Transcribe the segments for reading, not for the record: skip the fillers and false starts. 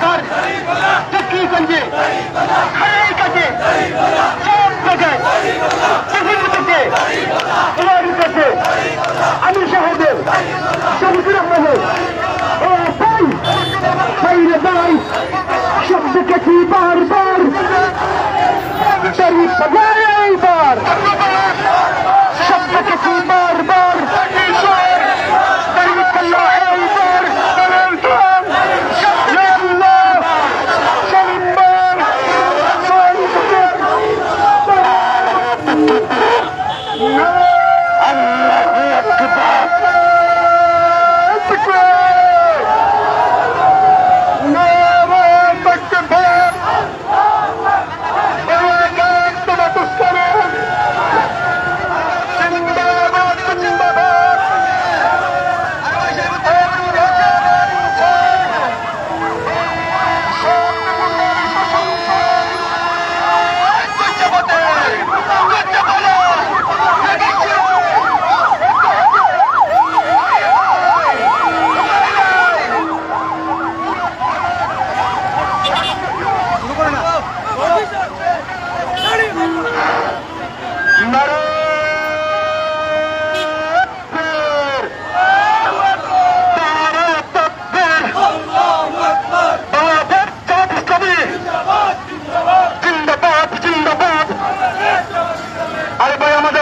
ঢাকার চক্রীগঞ্জে খাই কাজে সব জায়গায় বিভিন্ন থেকে এবারের কাছে আমি সাহেবের শমসুর আহমেদের ও ভাই ভাইরে ভাই শব্দ দেখেছি বারবার এইবার শব্দ দেখেছি বারবার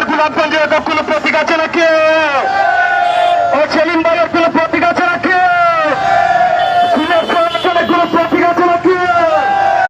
গোলাপগঞ্জের কোনো প্রতীক আছে নাকি? ও সেলিম বলো